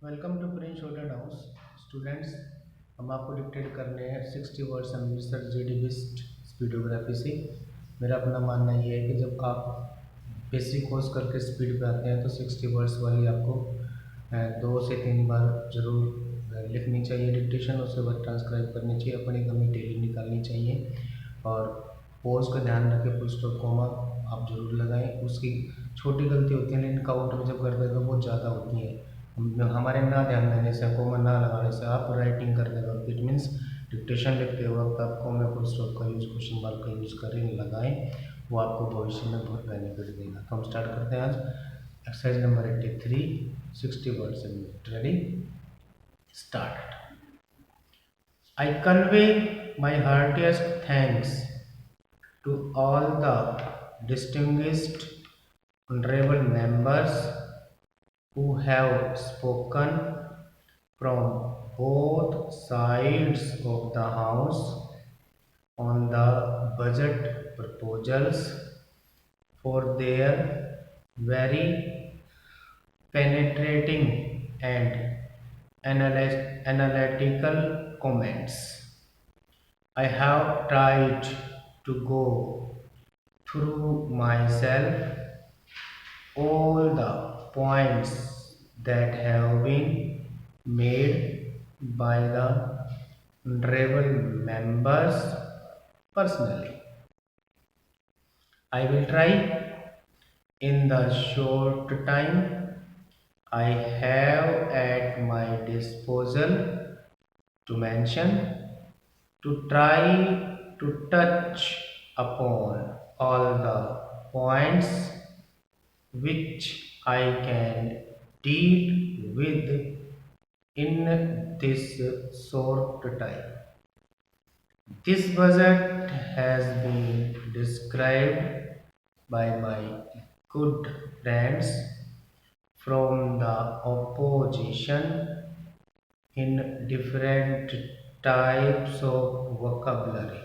Welcome to Prince shorthand house students. हम आपको dictate करने हैं 60 words Amritsar GD Bist speedography से। मेरा अपना मानना ये है कि जब आप बेसिक कोर्स करके स्पीड पे आते हैं तो 60 वर्ड्स वाली आपको 2 से 3 बार जरूर लिखनी चाहिए डिक्टेशन, उसके बाद ट्रांसक्राइब करनी चाहिए, अपनी कमी डेली निकालनी चाहिए। और पोज का ध्यान रखें, फुल स्टॉप कोमा आप जरूर लगाएं। उसकी छोटी गलती होती है लेकिन काउंट में जब करते हैं तो बहुत ज़्यादा होती है। हमारे ना ध्यान देने से, कोमा ना लगाने से आप राइटिंग करते वक्त, इट मीन्स डिक्टेशन लिखते वक्त आप कोमा फुल स्टॉप का यूज़, क्वेश्चन मार्क का यूज़ करें, लगाएं। वो आपको भविष्य में बहुत बेनिफिट देगा। तो हम स्टार्ट करते हैं आज exercise number 83, 60 words in minute. Ready, start. I convey my heartiest thanks to all the distinguished honorable members who have spoken from both sides of the House on the budget proposals for their very penetrating and analytical comments. I have tried to go through myself all the points that have been made by the honorable members personally. I will try in the short time I have at my disposal to mention, to try to touch upon all the points which I can deal with in this short time. This budget has been described by my good friends from the opposition in different types of vocabulary.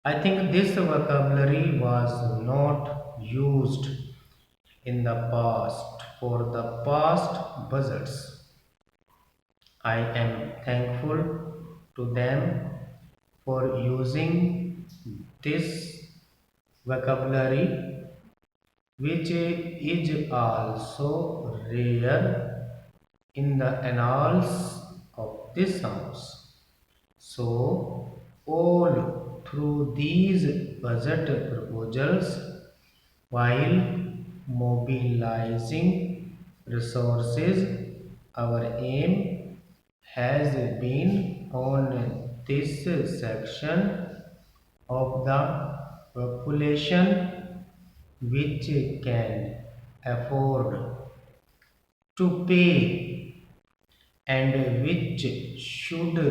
I think this vocabulary was not used in the past for the past budgets. I am thankful to them for using this vocabulary, which is also rare in the annals of this house. So, all through these budget proposals, while mobilizing resources, our aim has been on this section of the population which can afford to pay and which should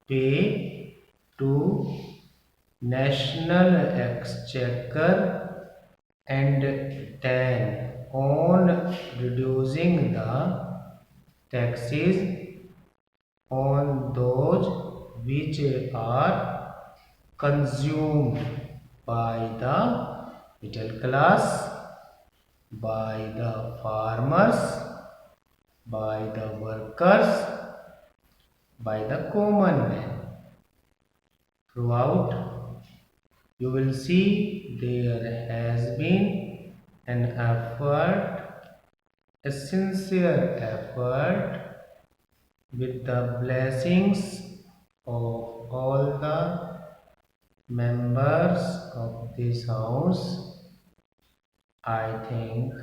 pay to national exchequer, and then on reducing the taxes on those which are consumed by the middle class, by the farmers, by the workers, by the common man. Throughout, you will see there has been an effort, a sincere effort, with the blessings of all the members of this house, I think,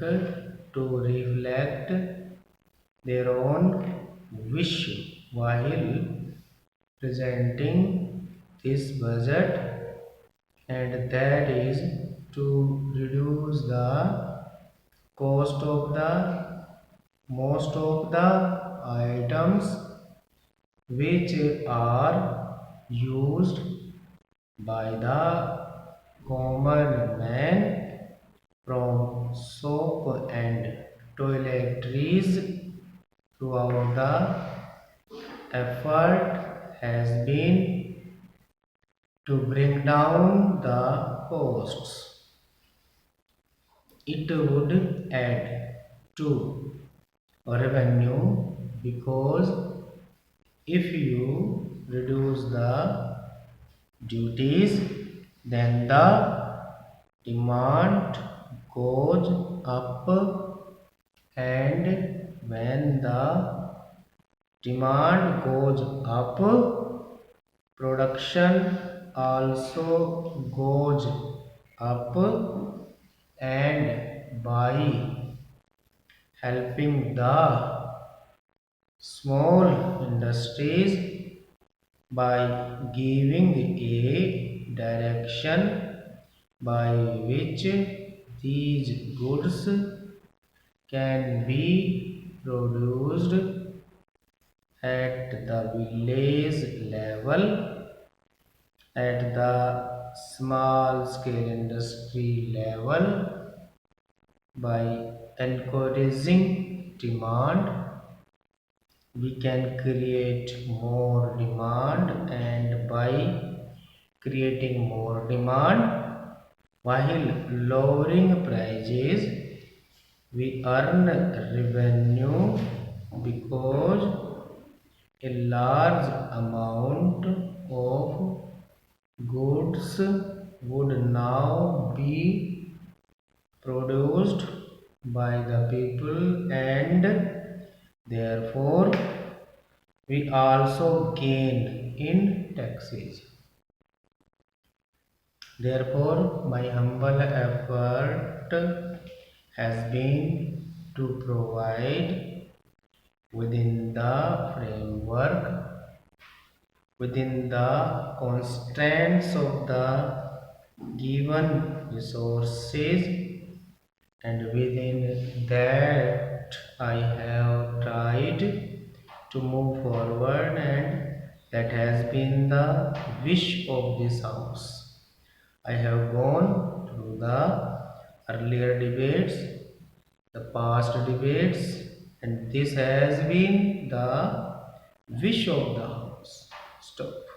to reflect their own wish while presenting this budget, and that is to reduce the cost of the most of the items which are used by the common man, from soap and toiletries. Throughout, the effort has been to bring down the costs. It would add to revenue, because if you reduce the duties, then the demand goes up, and when the demand goes up, production also goes up, and by helping the small industries, by giving a direction by which these goods can be produced at the village level, at the small scale industry level, by encouraging demand, we can create more demand, and by creating more demand while lowering prices, we earn revenue, because a large amount of goods would now be produced by the people, and therefore we also gain in taxes. Therefore, my humble effort has been to provide within the framework, within the constraints of the given resources, and within that I have tried to move forward, and that has been the wish of this house. I have gone through the earlier debates, the past debates, and this has been the wish of the house. Stop.